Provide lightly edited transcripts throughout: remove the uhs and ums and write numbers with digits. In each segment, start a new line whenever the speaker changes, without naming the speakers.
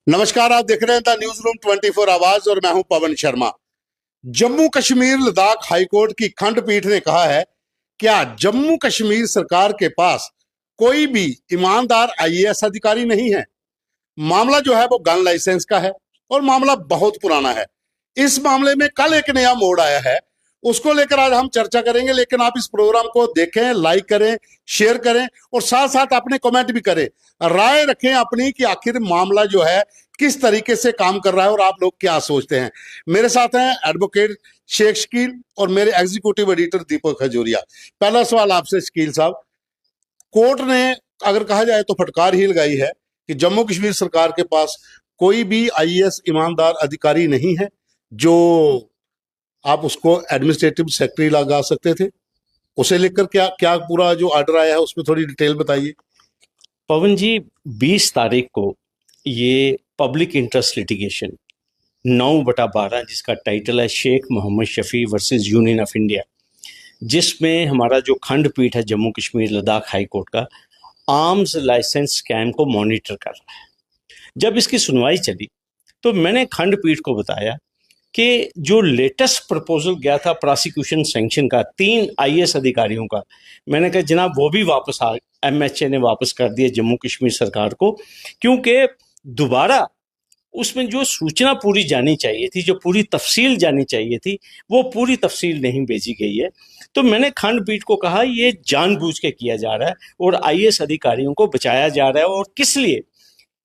नमस्कार, आप देख रहे हैं द न्यूज रूम 24 आवाज और मैं हूं पवन शर्मा। जम्मू कश्मीर लद्दाख हाईकोर्ट की खंडपीठ ने कहा है क्या जम्मू कश्मीर सरकार के पास कोई भी ईमानदार आईएएस अधिकारी नहीं है। मामला जो है वो गन लाइसेंस का है और मामला बहुत पुराना है। इस मामले में कल एक नया मोड़ आया है, उसको लेकर आज हम चर्चा करेंगे। लेकिन आप इस प्रोग्राम को देखें, लाइक करें, शेयर करें और साथ साथ अपने कमेंट भी करें, राय रखें अपनी कि आखिर मामला जो है किस तरीके से काम कर रहा है और आप लोग क्या सोचते हैं। मेरे साथ हैं एडवोकेट शेख शकील और मेरे एग्जीक्यूटिव एडिटर दीपक खजूरिया। पहला सवाल आपसे शकील साहब, कोर्ट ने अगर कहा जाए तो फटकार ही लगाई है कि जम्मू कश्मीर सरकार के पास कोई भी आईएएस ईमानदार अधिकारी नहीं है जो आप उसको एडमिनिस्ट्रेटिव सेक्रेटरी लगा सकते थे। उसे लेकर क्या क्या पूरा जो ऑर्डर आया है उसमें थोड़ी डिटेल बताइए।
पवन जी, 20 तारीख को ये पब्लिक इंटरेस्ट लिटिगेशन 9/12 जिसका टाइटल है Sheikh Mohammad Shafi versus union of India, जिसमें हमारा जो खंडपीठ है जम्मू कश्मीर लद्दाख हाई कोर्ट का आर्म्स लाइसेंस स्कैम को मॉनिटर कर रहा है। जब इसकी सुनवाई चली तो मैंने खंडपीठ को बताया कि जो लेटेस्ट प्रपोजल गया था प्रोसिक्यूशन सैंक्शन का 3 आईएएस अधिकारियों का, मैंने कहा जनाब वो भी वापस आ, एमएचए ने वापस कर दिया जम्मू कश्मीर सरकार को, क्योंकि दोबारा उसमें जो सूचना पूरी जानी चाहिए थी, जो पूरी तफसील जानी चाहिए थी, वो पूरी तफसील नहीं भेजी गई है। तो मैंने खंडपीठ को कहा ये जानबूझ के किया जा रहा है और आईएएस अधिकारियों को बचाया जा रहा है। और किस लिए?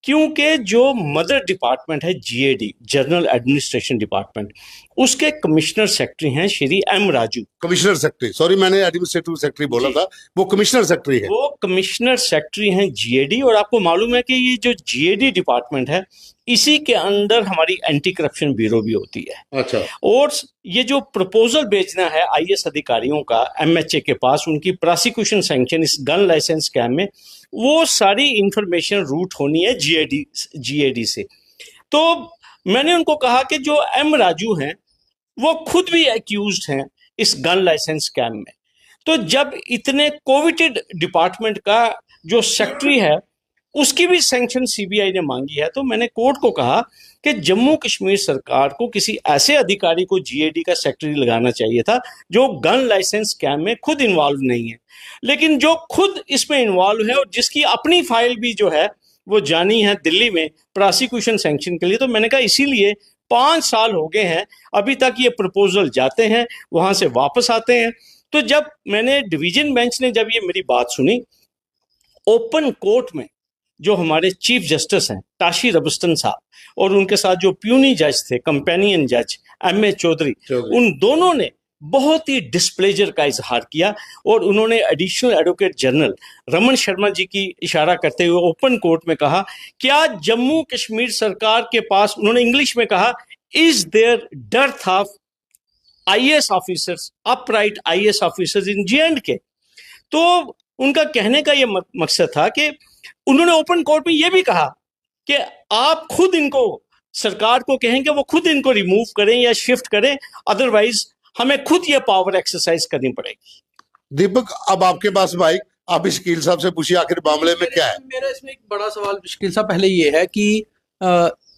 क्योंकि जो मदर डिपार्टमेंट है जीएडी, जनरल एडमिनिस्ट्रेशन डिपार्टमेंट, उसके कमिश्नर सेक्रेटरी हैं Shri M Raju.
Commissioner secretary, sorry मैंने एडमिनिस्ट्रेटिव सेक्रेटरी बोला था, वो कमिश्नर सेक्रेटरी है।
वो कमिश्नर सेक्रेटरी हैं जीएडी। और आपको मालूम है कि ये जो जीएडी डिपार्टमेंट है इसी के अंदर हमारी एंटी करप्शन ब्यूरो भी होती है।
अच्छा।
और ये जो प्रपोजल भेजना है आईएएस अधिकारियों का एमएचए के पास, उनकी प्रोसिक्यूशन सैंक्शन इस गन लाइसेंस स्कैम में, वो सारी इंफॉर्मेशन रूट होनी है जीएडी से। तो मैंने उनको कहा कि जो एम राजू हैं वो खुद भी एक्यूज्ड हैं इस गन लाइसेंस स्कैम में। तो जब इतने कोविटेड डिपार्टमेंट का जो सेक्रेटरी है उसकी भी सैंक्शन सीबीआई ने मांगी है, तो मैंने कोर्ट को कहा कि जम्मू कश्मीर सरकार को किसी ऐसे अधिकारी को जीएडी का सेक्रेटरी लगाना चाहिए था जो गन लाइसेंस स्कैम में खुद इन्वॉल्व नहीं है, लेकिन जो खुद इसमें इन्वॉल्व है और जिसकी अपनी फाइल भी जो है वो जानी है दिल्ली में प्रोसिक्यूशन सैंक्शन के लिए। तो मैंने कहा इसीलिए 5 साल हो गए हैं, अभी तक ये प्रपोजल जाते हैं, वहां से वापस आते हैं। तो जब मैंने डिवीजन बेंच ने जब ये मेरी बात सुनी, ओपन कोर्ट में जो हमारे चीफ जस्टिस हैं ताशी रबस्तन साहब और उनके साथ जो प्यूनी जज थे, कंपेनियन जज एम ए चौधरी, उन दोनों ने बहुत ही डिस्प्लेजर का इजहार किया और उन्होंने additional advocate general Raman Sharma ji की इशारा करते हुए ओपन कोर्ट में कहा क्या जम्मू कश्मीर सरकार के पास, उन्होंने इंग्लिश में कहा, is there dearth of IAS officers, upright IAS officers in J and K. तो उनका कहने का ये मकसद था कि उन्होंने ओपन कोर्ट में यह भी कहा कि आप खुद इनको, सरकार को कहेंगे वो खुद इनको रिमूव करें या शिफ्ट करें, अदरवाइज हमें खुद ये पावर एक्सरसाइज करनी पड़ेगी।
दीपक, अब आपके पास माइक, आप शकील साहब से पूछिए आखिर मामले में क्या है।
मेरा इसमें एक बड़ा सवाल शकील साहब पहले ये है कि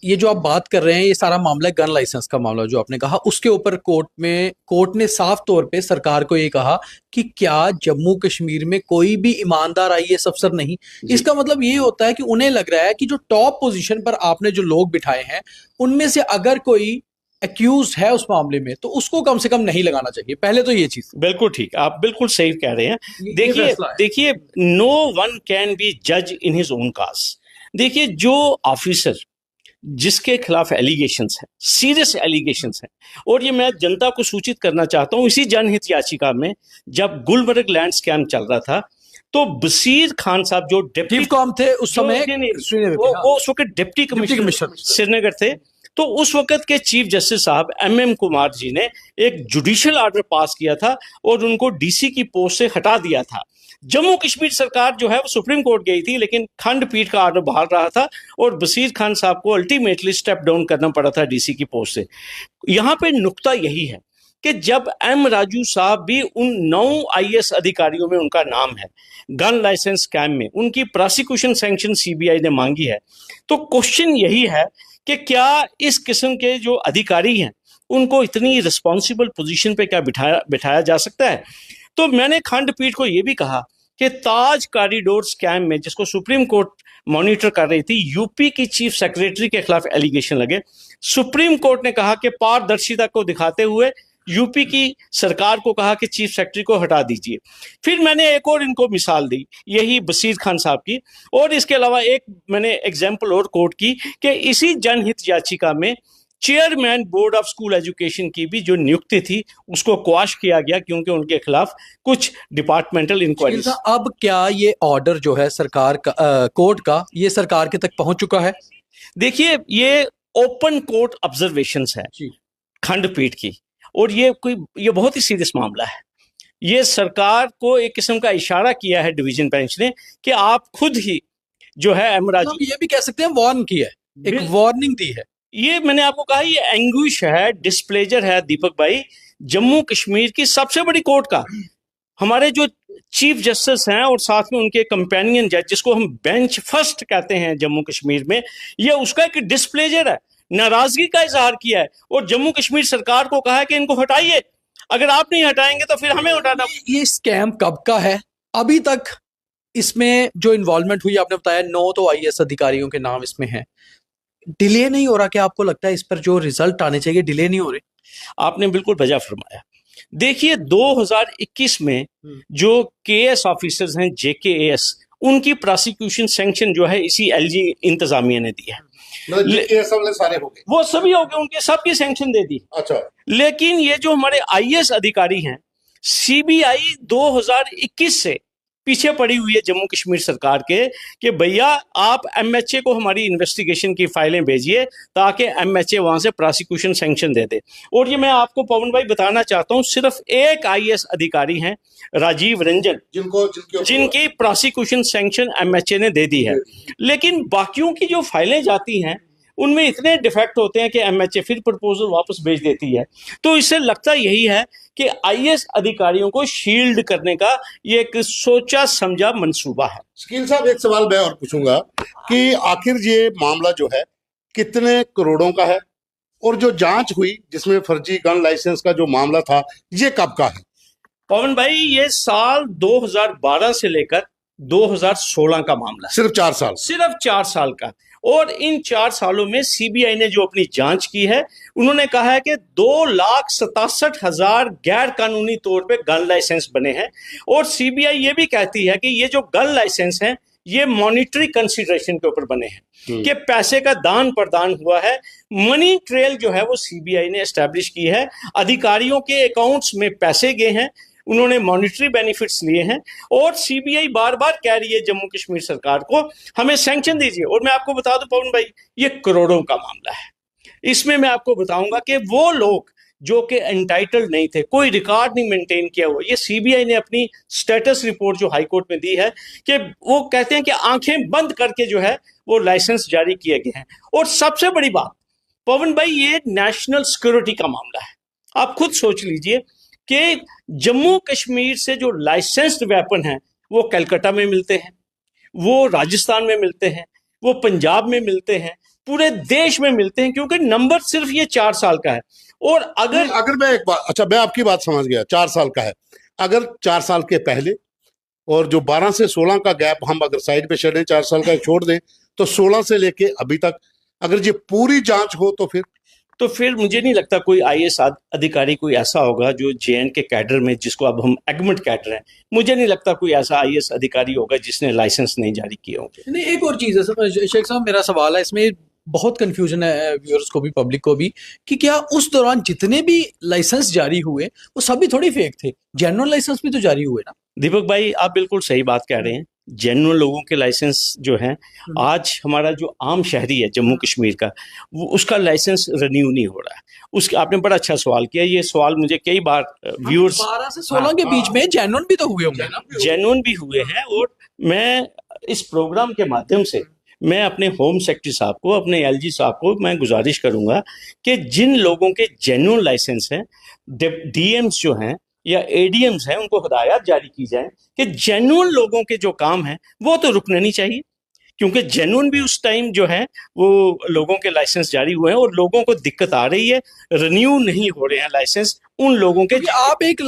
ये जो आप बात कर रहे हैं ये सारा मामला गन लाइसेंस का मामला जो आपने कहा, उसके ऊपर कोर्ट ने साफ तौर पे सरकार को ये कहा कि क्या जम्मू कश्मीर में कोई भी ईमानदार आईएएस अफसर नहीं। इसका मतलब ये होता है कि उन्हें लग रहा है कि जो टॉप पोजीशन पर आपने जो लोग बिठाए हैं उनमें से अगर कोई एक्यूज है उस मामले में तो उसको कम से कम नहीं लगाना चाहिए। पहले तो ये चीज
बिल्कुल ठीक, आप बिल्कुल सही कह रहे हैं। देखिए नो वन कैन बी जज इन हिज ओन काज। देखिए जो ऑफिसर जिसके खिलाफ एलिगेशंस हैं, सीरियस एलिगेशंस हैं, और ये मैं जनता को सूचित करना चाहता हूं, इसी जनहित याचिका में जब गुलबर्ग लैंड स्कैम चल रहा था तो बसीर खान साहब जो डिप्टी कॉम थे उस समय, वो उस वक्त डिप्टी कमिश्नर श्रीनगर थे, तो उस वक्त के चीफ जस्टिस साहब एमएम कुमार जी ने एक जुडिशियल ऑर्डर पास किया था और उनको डीसी की पोस्ट से हटा दिया था। जम्मू कश्मीर सरकार जो है वो सुप्रीम कोर्ट गई थी, लेकिन खंडपीठ का ऑर्डर बाहर रहा था और बसीर खान साहब को अल्टीमेटली स्टेप डाउन करना पड़ा था डीसी की पोस्ट से। यहाँ पे नुक्ता यही है कि जब एम राजू साहब भी उन 9 आईएएस अधिकारियों में उनका नाम है गन लाइसेंस स्कैम में, उनकी प्रोसिक्यूशन सैंक्शन सीबीआई ने मांगी है, तो क्वेश्चन यही है कि क्या इस किस्म के जो अधिकारी हैं उनको इतनी रिस्पॉन्सिबल पोजीशन पे क्या बिठाया जा सकता है। तो मैंने खंडपीठ को यह भी कहा कि ताज कॉरिडोर स्कैम में, जिसको सुप्रीम कोर्ट मॉनिटर कर रही थी, यूपी की चीफ सेक्रेटरी के खिलाफ एलिगेशन लगे। सुप्रीम कोर्ट ने कहा कि पारदर्शिता को दिखाते हुए यूपी की सरकार को कहा कि चीफ सेक्रेटरी को हटा दीजिए। फिर मैंने एक और इनको मिसाल दी, यही बसीर खान साहब की, और इसके अलावा एक मैंने एग्जाम्पल और कोर्ट की कि इसी जनहित याचिका में chairman board of school education की भी जो नियुक्ति थी उसको क्वाश किया गया क्योंकि उनके खिलाफ कुछ डिपार्टमेंटल इंक्वायरी।
अब क्या ये ऑर्डर जो है सरकार का, कोर्ट का, ये सरकार के तक पहुंच चुका है?
देखिए, ये ओपन कोर्ट ऑब्जर्वेशंस है खंडपीठ की, और ये बहुत ही सीरियस मामला है। ये सरकार को एक किस्म का इशारा किया है डिवीजन बेंच ने कि आप खुद ही जो है
मतलब ये भी कह सकते हैं वार्न किया है, एक वार्निंग दी है।
ये मैंने आपको कहा, ये एंग्विश है, डिस्प्लेजर है दीपक भाई, जम्मू कश्मीर की सबसे बड़ी कोर्ट का। हमारे जो चीफ जस्टिस हैं और साथ में उनके कंपेनियन जज, जिसको हम बेंच फर्स्ट कहते हैं जम्मू कश्मीर में, ये उसका एक डिस्प्लेजर है, नाराजगी का इजहार किया है और जम्मू कश्मीर सरकार को कहा है कि इनको हटाइए, अगर आप नहीं हटाएंगे तो फिर हमें हटाना।
ये स्कैम कब का है? अभी तक इसमें जो इन्वॉल्वमेंट हुई, आपने बताया 9 तो आईएएस अधिकारियों के नाम इसमें हैं, डिले नहीं हो रहा? क्या आपको लगता है इस पर जो रिजल्ट आने चाहिए डिले नहीं हो रहे?
आपने बिल्कुल वजह फरमाया। देखिए, 2021 में जो केएस ऑफिसर्स हैं, जेकेएस, उनकी प्रोसिक्यूशन सैंक्शन जो है इसी एलजी इंतजामिया ने दी है।
मतलब सारे हो गए,
वो सभी हो गए, उनके सबकी सैंक्शन दे दी।
अच्छा,
लेकिन ये जो हमारे आईएएस अधिकारी हैं, सीबीआई 2021 से पीछे पड़ी हुई है जम्मू कश्मीर सरकार के कि भैया आप एमएचए को हमारी इन्वेस्टिगेशन की फाइलें भेजिए ताकि एमएचए वहां से प्रोसिक्यूशन सैंक्शन दे दे। और ये मैं आपको पवन भाई बताना चाहता हूं, सिर्फ एक आईएएस अधिकारी हैं, राजीव रंजन, जिनकी प्रोसिक्यूशन सैंक्शन एमएचए ने दे दी है। लेकिन बाकियों की जो फाइलें जाती हैं उनमें इतने डिफेक्ट होते हैं कि एमएचए फिर प्रपोजल वापस भेज देती है। तो इससे लगता यही है कि आईएएस अधिकारियों को शील्ड करने का ये एक सोचा समझा मंसूबा है।
शकील साहब, एक सवाल मैं और पूछूंगा कि आखिर ये मामला जो है कितने करोड़ों का है, और जो जांच हुई जिसमें फर्जी गन लाइसेंस का जो मामला था, ये कब का है?
पवन भाई, ये साल 2012 से लेकर 2016 का मामला,
सिर्फ 4 साल,
सिर्फ 4 साल का। और इन 4 सालों में सीबीआई ने जो अपनी जांच की है, उन्होंने कहा है कि 2,67,000 गैर कानूनी तौर पे गन लाइसेंस बने हैं। और सीबीआई ये भी कहती है कि ये जो गन लाइसेंस हैं ये मॉनिटरी कंसिडरेशन के ऊपर बने हैं, कि पैसे का दान प्रदान हुआ है। मनी ट्रेल जो है वो सीबीआई ने एस्टैब्लिश की है, अधिकारियों के अकाउंट्स में पैसे गए हैं, उन्होंने मॉनिटरी बेनिफिट्स लिए हैं। और सीबीआई बार बार कह रही है जम्मू कश्मीर सरकार को हमें सैंक्शन दीजिए। और मैं आपको बता दूं पवन भाई, ये करोड़ों का मामला है। इसमें मैं आपको बताऊंगा कि वो लोग जो कि एंटाइटल्ड नहीं थे, कोई रिकॉर्ड नहीं मेंटेन किया हुआ, ये सीबीआई ने अपनी स्टेटस रिपोर्ट जो हाई कोर्ट में दी है कि वो कहते हैं कि आंखें बंद करके जो है वो लाइसेंस जारी किए गए हैं। और सबसे बड़ी बात पवन भाई, ये नेशनल सिक्योरिटी का मामला है। आप खुद सोच लीजिए कि जम्मू कश्मीर से जो लाइसेंस्ड वेपन हैं वो कलकत्ता में मिलते हैं, वो राजस्थान में मिलते हैं, वो पंजाब में मिलते हैं, पूरे देश में मिलते हैं, क्योंकि नंबर सिर्फ ये 4 साल का है। और अगर
मैं एक बात, अच्छा मैं आपकी बात समझ गया, 4 साल का है। अगर 4 साल के पहले और जो 12 से 16 का गैप हम अगर साइड पे छोड़ें, 4 साल का छोड़ दें, तो 16 से लेके अभी तक अगर ये पूरी जांच हो तो फिर
मुझे नहीं लगता कोई आईएएस अधिकारी कोई ऐसा होगा जो जेएन के कैडर में, जिसको अब हम एगमेंट कैडर हैं, मुझे नहीं लगता कोई ऐसा आईएएस अधिकारी होगा जिसने लाइसेंस नहीं जारी किए होंगे।
नहीं, एक और चीज है शेख साहब, मेरा सवाल है, इसमें बहुत कंफ्यूजन है व्यूअर्स को भी, पब्लिक को भी, कि क्या उस दौरान जितने भी लाइसेंस जारी हुए वो सभी थोड़ी फेक थे? जेन्युइन लाइसेंस भी तो जारी हुए ना?
दीपक भाई, आप बिल्कुल सही बात कह रहे हैं। जेन्युइन लोगों के लाइसेंस जो हैं, आज हमारा जो आम शहरी है जम्मू कश्मीर का, वो उसका लाइसेंस रिन्यू नहीं हो रहा है। उसके आपने बड़ा अच्छा सवाल किया, ये सवाल मुझे कई बार व्यूअर्स
12 से 16 के बीच में जेन्युइन भी तो हुए होंगे ना?
जेन्युइन भी हुए हैं। और मैं इस प्रोग्राम के माध्यम से मैं अपने होम सेक्रेटरी साहब को, अपने एलजी साहब को मैं गुजारिश करूंगा कि जिन लोगों के जेन्युइन लाइसेंस हैं, डीएम्स जो हैं या एडीएम्स हैं, उनको हिदायत जारी की जाए कि जेन्युइन लोगों के जो काम हैं वो तो रुकने नहीं चाहिए, क्योंकि जेन्युइन भी उस टाइम जो है वो लोगों के लाइसेंस जारी हुए हैं और लोगों को दिक्कत आ रही है, रिन्यू नहीं हो रहे हैं लाइसेंस उन लोगों के।
क्योंकि आप एक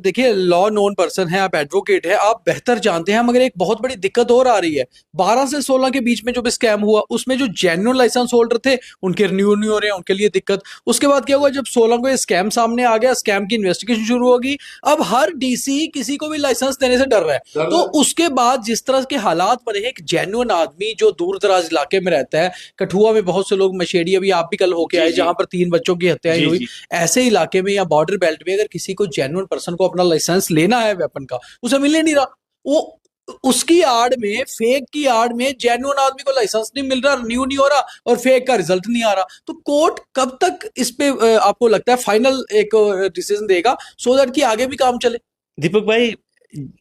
देखिए लॉ नोन पर्सन है, आप एडवोकेट है, आप बेहतर जानते हैं, मगर एक बहुत बड़ी दिक्कत और आ रही है। 12 से 16 के बीच में जो भी स्कैम हुआ उसमें जो जेन्युइन लाइसेंस होल्डर थे उनके रिन्यू नहीं हो रहे हैं, उनके लिए दिक्कत। उसके बाद क्या हुआ, जब 16 को ये स्कैम सामने आ गया, स्कैम की इन्वेस्टिगेशन शुरू होगी, अब हर डीसी किसी को भी लाइसेंस देने से डर रहा है। तो उसके बाद जिस तरह के हालात बने हैं, एक जेन्युइन आदमी जो दूर दराज इलाके में रहता है, कठुआ में बहुत से लोग, मशेड़ी अभी आप भी कल होके आए जहां पर 3 बच्चों की हत्याएं हुई, ऐसे इलाके में या बॉर्डर बेल्ट में अगर किसी को जेन्युइन पर्सन को अपना लाइसेंस लेना है वेपन का, उसे मिल नहीं रहा। वो उसकी आड़ में, फेक की आड़ में जेन्युइन आदमी को लाइसेंस नहीं मिल रहा, रिन्यू नहीं हो रहा और फेक का रिजल्ट नहीं आ रहा। तो कोर्ट कब तक इस पे आपको लगता है फाइनल एक डिसीजन देगा, सो दैट कि आगे भी काम चले?
दीपक भाई,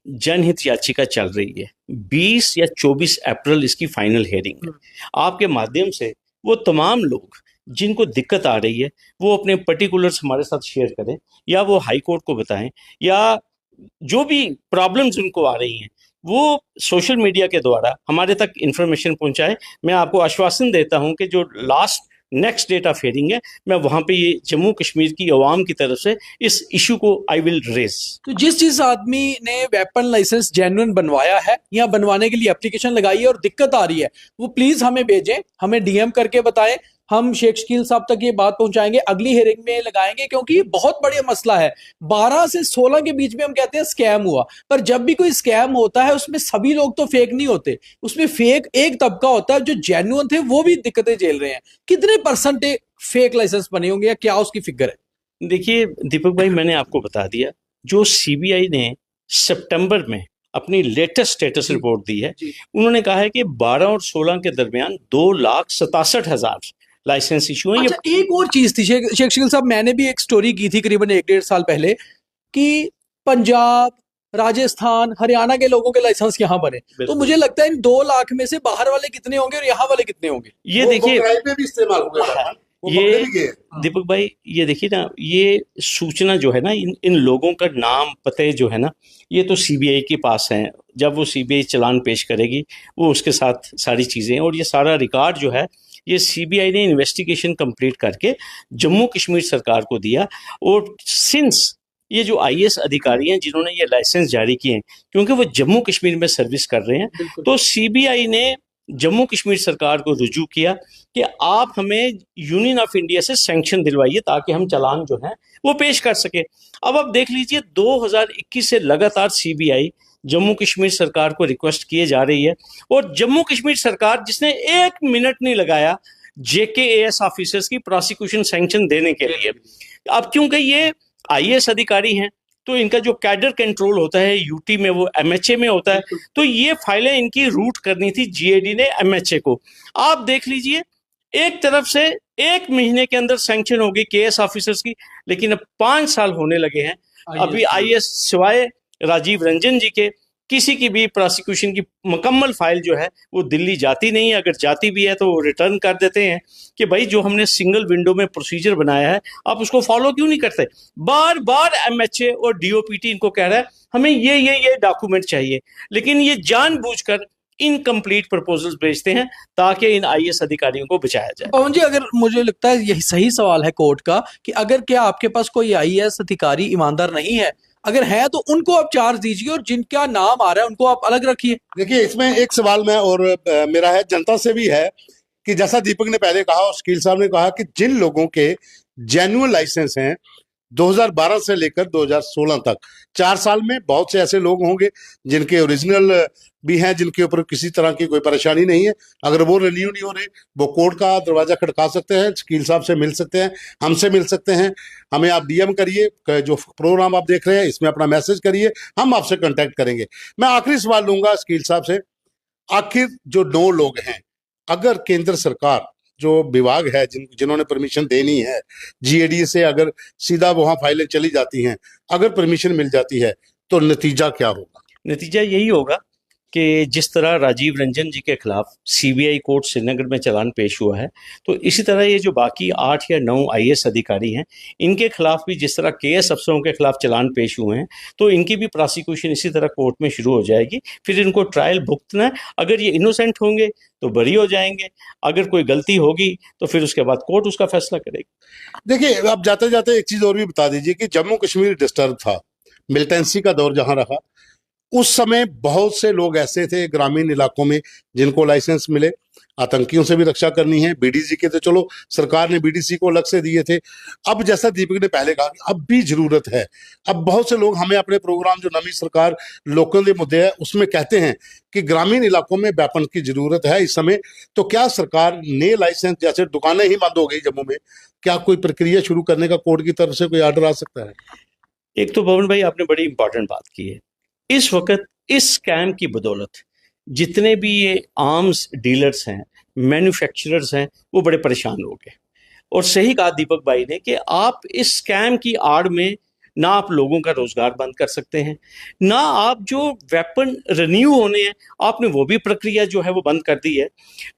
जनहित याचिका चल रही है, 20 या 24 अप्रैल इसकी फाइनल हियरिंग है। आपके माध्यम से वो तमाम लोग जिनको दिक्कत आ रही है वो अपने पर्टिकुलर्स हमारे साथ शेयर करें, या वो हाई कोर्ट को बताएं, या जो भी प्रॉब्लम्स उनको आ रही हैं वो सोशल मीडिया के द्वारा हमारे तक इंफॉर्मेशन पहुंचाए। मैं आपको आश्वासन देता हूं कि जो last next date of hearing है, मैं वहां पे ये जम्मू कश्मीर की अवाम की तरफ से इस इशू को आई विल रेज।
तो जिस आदमी ने वेपन लाइसेंस जेन्युइन बनवाया है या बनवाने के लिए एप्लीकेशन लगाई है और दिक्कत आ रही है, वो प्लीज हमें भेजें, हमें डीएम करके बताएं, हम शेख शकील साहब तक ये बात पहुंचाएंगे, अगली हियरिंग में लगाएंगे, क्योंकि ये बहुत बड़ा मसला है। 12 से 16 के बीच में हम कहते हैं स्कैम हुआ, पर जब भी कोई स्कैम होता है उसमें सभी लोग तो फेक नहीं होते, उसमें फेक एक तबका होता है, जो जेन्युइन थे वो भी दिक्कतें झेल रहे हैं। कितने परसेंटेज फेक लाइसेंस बने होंगे या क्या उसकी फिगर है?
देखिए दीपक भाई, मैंने आपको बता दिया, जो सीबीआई ने सितंबर में अपनी लेटेस्ट स्टेटस रिपोर्ट दी है, उन्होंने कहा है कि 12 और 16 के दरमियान 2,67,000 लाइसेंस इशू है।
अच्छा, एक और चीज थी शेख शकील साहब, मैंने भी एक स्टोरी की थी करीबन 1-1.5 साल पहले कि पंजाब, राजस्थान, हरियाणा के लोगों के लाइसेंस यहाँ बने। तो मुझे लगता है इन 2 लाख में से बाहर वाले कितने होंगे और यहाँ वाले कितने होंगे?
ये देखिए,
पे भी इस्तेमाल हो गया
ये दीपक भाई, ये देखिए ना, ये सूचना जो है ना, इन लोगों का नाम पते जो है ना, ये तो सीबीआई के पास हैं। जब वो सीबीआई चालान पेश करेगी वो उसके साथ सारी चीज़ें, और ये सारा रिकॉर्ड जो है ये सीबीआई ने इन्वेस्टिगेशन कंप्लीट करके जम्मू कश्मीर सरकार को दिया। और सिंस ये जो आईएएस अधिकारी हैं जिन्होंने ये लाइसेंस जारी किए हैं, क्योंकि वो जम्मू कश्मीर में सर्विस कर रहे हैं, तो सीबीआई ने जम्मू कश्मीर सरकार को रुजू किया कि आप हमें यूनियन ऑफ इंडिया से सैंक्शन दिलवाइए ताकि हम चालान जो है वो पेश कर सके। अब आप देख लीजिए, 2021 से लगातार सीबीआई जम्मू कश्मीर सरकार को रिक्वेस्ट किए जा रही है, और जम्मू कश्मीर सरकार जिसने 1 मिनट नहीं लगाया जेकेएएस ऑफिसर्स की प्रोसिक्यूशन सैंक्शन देने के लिए। अब क्योंकि ये आईएएस अधिकारी हैं तो इनका जो कैडर कंट्रोल होता है यूटी में वो एमएचए में होता है, तो ये फाइलें इनकी रूट करनी थी जीएडी ने एमएचए को। आप देख लीजिए, एक तरफ से 1 महीने के अंदर सैंक्शन होगी केएस ऑफिसर्स की, लेकिन अब 5 साल होने लगे हैं, अभी आईएएस सिवाय राजीव रंजन जी के किसी की भी प्रोसिक्यूशन की मुकम्मल फाइल जो है वो दिल्ली जाती नहीं है। अगर जाती भी है तो वो रिटर्न कर देते हैं कि भाई जो हमने सिंगल विंडो में प्रोसीजर बनाया है आप उसको फॉलो क्यों नहीं करते। बार बार एमएचए और डीओपीटी इनको कह रहा है हमें ये डॉक्यूमेंट चाहिए, लेकिन ये जानबूझकर इनकम्प्लीट प्रपोजल्स भेजते हैं ताकि इन आईएएस अधिकारियों को बचाया जाए।
पवन जी, अगर मुझे लगता है यही सही सवाल है कोर्ट का कि अगर क्या आपके पास कोई आईएएस अधिकारी ईमानदार नहीं है, अगर है तो उनको आप चार्ज दीजिए और जिनका नाम आ रहा है उनको आप अलग रखिए।
देखिए, इसमें एक सवाल मैं और मेरा है, जनता से भी है, कि जैसा दीपक ने पहले कहा और शकील साहब ने कहा कि जिन लोगों के जेन्युइन लाइसेंस हैं 2012 से लेकर 2016 तक, 4 साल में बहुत से ऐसे लोग होंगे जिनके ओरिजिनल भी हैं, जिनके ऊपर किसी तरह की कोई परेशानी नहीं है। अगर वो रिन्यू नहीं हो रहे, वो कोर्ट का दरवाजा खटका सकते हैं, शकील साहब से मिल सकते हैं, हमसे मिल सकते हैं। हमें आप डीएम करिए, जो प्रोग्राम आप देख रहे हैं इसमें अपना मैसेज करिए, हम आपसे कांटेक्ट करेंगे। मैं आखिरी सवाल लूंगा शकील साहब से, आखिर जो 9 लोग हैं, अगर केंद्र सरकार जो विभाग है जिन्होंने परमिशन देनी है जीएडी से, अगर सीधा वहां फाइलें चली जाती हैं, अगर परमिशन मिल जाती है तो नतीजा क्या होगा?
नतीजा यही होगा कि जिस तरह राजीव रंजन जी के खिलाफ सीबीआई कोर्ट श्रीनगर में चालान पेश हुआ है, तो इसी तरह ये जो बाकी 8 या 9 आईएएस अधिकारी हैं, इनके खिलाफ भी जिस तरह केएस अफसरों के खिलाफ चालान पेश हुए हैं, तो इनकी भी प्रोसिक्यूशन इसी तरह कोर्ट में शुरू हो जाएगी। फिर इनको ट्रायल भुगतना है। अगर ये इनोसेंट होंगे तो बरी हो जाएंगे, अगर कोई गलती होगी तो फिर उसके बाद कोर्ट उसका फैसला करेगी।
देखिए, आप जाते जाते एक चीज और भी बता दीजिए कि जम्मू कश्मीर डिस्टर्ब था, मिलिटेंसी का दौर जहां रहा, उस समय बहुत से लोग ऐसे थे ग्रामीण इलाकों में जिनको लाइसेंस मिले। आतंकियों से भी रक्षा करनी है, बीडीसी के तो चलो सरकार ने बीडीसी को अलग से दिए थे। अब जैसा दीपक ने पहले कहा, अब भी जरूरत है। अब बहुत से लोग हमें अपने प्रोग्राम जो नवी सरकार लोगों के मुद्दे है उसमें कहते हैं कि ग्रामीण इलाकों में वेपन की जरूरत है इस समय। तो क्या सरकार ने लाइसेंस, जैसे दुकानें ही बंद हो गई जम्मू में, क्या कोई प्रक्रिया शुरू करने का कोर्ट की तरफ से कोई ऑर्डर आ सकता है?
एक तो पवन भाई आपने बड़ी इंपॉर्टेंट बात की है। इस वक्त इस स्कैम की बदौलत जितने भी ये आर्म्स डीलर्स हैं, मैन्युफैक्चरर्स हैं, वो बड़े परेशान हो गए। और सही कहा दीपक भाई ने कि आप इस स्कैम की आड़ में ना आप लोगों का रोजगार बंद कर सकते हैं, ना आप जो वेपन रिन्यू होने हैं आपने वो भी प्रक्रिया जो है वो बंद कर दी है।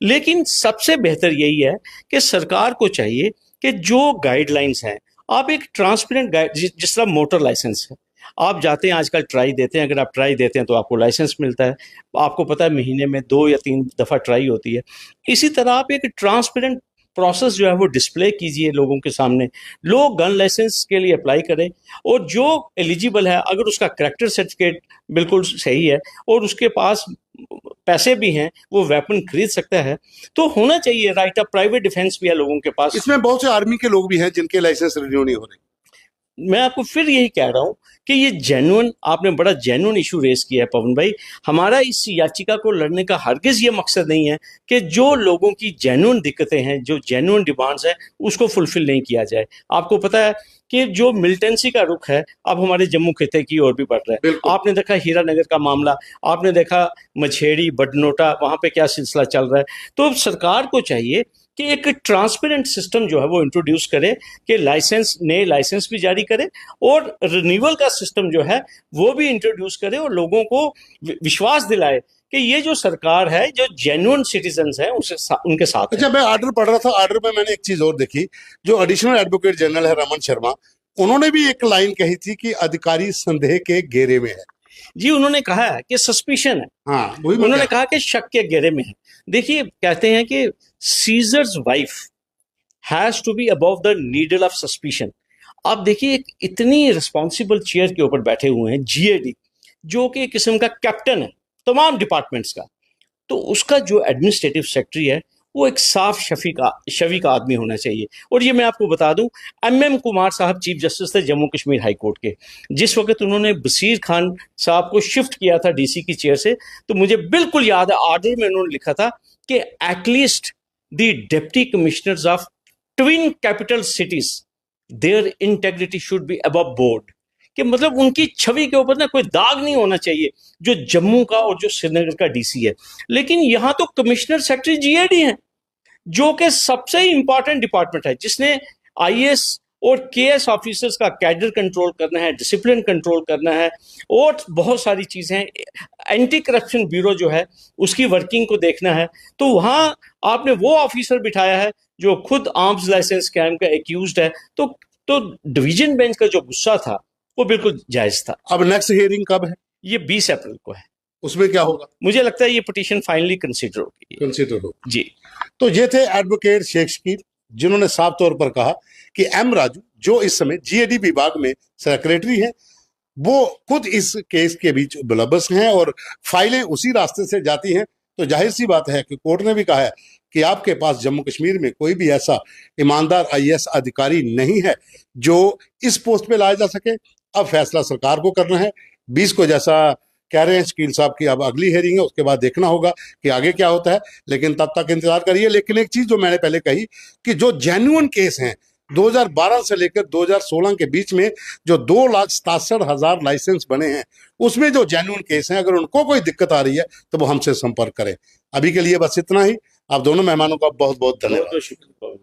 लेकिन सबसे बेहतर यही है कि सरकार को चाहिए कि जो गाइडलाइंस हैं, आप एक ट्रांसपेरेंट गाइड, जिस तरह मोटर लाइसेंस है, आप जाते हैं आजकल ट्राई देते हैं, अगर आप ट्राई देते हैं तो आपको लाइसेंस मिलता है। आपको पता है महीने में 2 या 3 दफ़ा ट्राई होती है। इसी तरह आप एक ट्रांसपेरेंट प्रोसेस जो है वो डिस्प्ले कीजिए लोगों के सामने। लोग गन लाइसेंस के लिए अप्लाई करें और जो एलिजिबल है, अगर उसका करेक्टर सर्टिफिकेट बिल्कुल सही है और उसके पास पैसे भी हैं, वो वेपन खरीद सकता है, तो होना चाहिए राइट ऑफ प्राइवेट डिफेंस भी है लोगों के पास।
इसमें बहुत से आर्मी के लोग भी हैं जिनके लाइसेंस रिन्यू नहीं हो रहे।
मैं आपको फिर यही कह रहा हूं कि ये जेन्युइन, आपने बड़ा जेन्युइन इशू रेस किया है पवन भाई। हमारा इस याचिका को लड़ने का हरगिज ये मकसद नहीं है कि जो लोगों की जेन्युइन दिक्कतें हैं, जो जेन्युइन डिमांड्स हैं, उसको फुलफिल नहीं किया जाए। आपको पता है कि जो मिलिटेंसी का रुख है अब हमारे जम्मू खिते की ओर भी बढ़ रहा है। आपने देखा हीरानगर का मामला, आपने देखा मछेड़ी, बडनोटा, वहां पे क्या सिलसिला चल रहा है। तो सरकार को चाहिए कि एक ट्रांसपेरेंट सिस्टम जो है वो इंट्रोड्यूस करे कि लाइसेंस, नए लाइसेंस भी जारी करे और रिन्यूअल का सिस्टम जो है वो भी इंट्रोड्यूस करे और लोगों को विश्वास दिलाए कि ये जो सरकार है, जो जेन्युइन सिटीजन्स हैं उनके साथ है।
अच्छा, मैं ऑर्डर पढ़ रहा था, ऑर्डर में मैंने एक चीज और देखी। जो एडिशनल एडवोकेट जनरल है रमन शर्मा, उन्होंने भी एक लाइन कही थी कि अधिकारी संदेह के घेरे में है।
जी, उन्होंने कहा है कि सस्पिशन है।
हाँ, वही
उन्होंने कहा कि शक के घेरे में है। देखिए, कहते हैं कि Caesar's wife has to be above the needle of suspicion. आप देखिए, एक इतनी रिस्पॉन्सिबल चेयर के ऊपर बैठे हुए हैं जीएडी, जो कि एक किस्म का कैप्टन है तमाम डिपार्टमेंट्स का, तो उसका जो एडमिनिस्ट्रेटिव सेक्रेटरी है वो एक साफ शफी का आदमी होना चाहिए। और ये मैं आपको बता दूं, एमएम कुमार साहब चीफ जस्टिस थे जम्मू कश्मीर हाई कोर्ट के। जिस वक्त उन्होंने बसीर खान साहब को शिफ्ट किया था डीसी की चेयर से, तो मुझे बिल्कुल याद है ऑर्डर में उन्होंने लिखा था कि at least the deputy commissioners of twin capital cities, their integrity should be above board. कि मतलब उनकी छवि के ऊपर ना कोई दाग नहीं होना चाहिए, जो जम्मू का और जो श्रीनगर का डीसी है। लेकिन यहां तो कमिश्नर सेक्रेटरी जीएडी हैं, जो कि सबसे इंपॉर्टेंट डिपार्टमेंट है, जिसने आईएएस और केएस ऑफिसर्स का कैडर कंट्रोल करना है, डिसिप्लिन कंट्रोल करना है और बहुत सारी चीजें, एंटी करप्शन ब्यूरो जो है उसकी वर्किंग को देखना है। तो वहां आपने वो ऑफिसर बिठाया है जो खुद आर्म्स लाइसेंस स्कैम का एक्यूज्ड है। तो डिवीजन बेंच का जो गुस्सा था वो बिल्कुल जायज था।
अब नेक्स्ट हियरिंग कब है?
ये 20 अप्रैल को है।
उसमें क्या होगा?
मुझे लगता है ये पिटीशन फाइनली कंसीडर
हो
जी।
तो ये थे एडवोकेट शेख शकील, जिन्होंने साफ तौर पर कहा कि एम राजू, जो इस समय जीएडी विभाग में सेक्रेटरी है, वो खुद इस केस के बीच मुलव्वस हैं और फाइलें उसी रास्ते से जाती हैं। तो जाहिर सी बात है कि कोर्ट ने भी कहा है कि आपके पास जम्मू कश्मीर में कोई भी ऐसा ईमानदार आईएएस अधिकारी नहीं है जो इस पोस्ट पे लाया जा सके। अब फैसला सरकार को करना है। 20 को जैसा कह रहे हैं शकील साहब की अब अगली हेयरिंग है, उसके बाद देखना होगा कि आगे क्या होता है, लेकिन तब तक इंतजार करिए। लेकिन एक चीज जो मैंने पहले कही कि जो जेन्युइन केस हैं 2012 से लेकर 2016 के बीच में जो 2,67,000 लाइसेंस बने हैं, उसमें जो जेन्युइन केस हैं, अगर उनको कोई दिक्कत आ रही है तो वो हमसे संपर्क करें। अभी के लिए बस इतना ही। आप दोनों मेहमानों का बहुत बहुत धन्यवाद।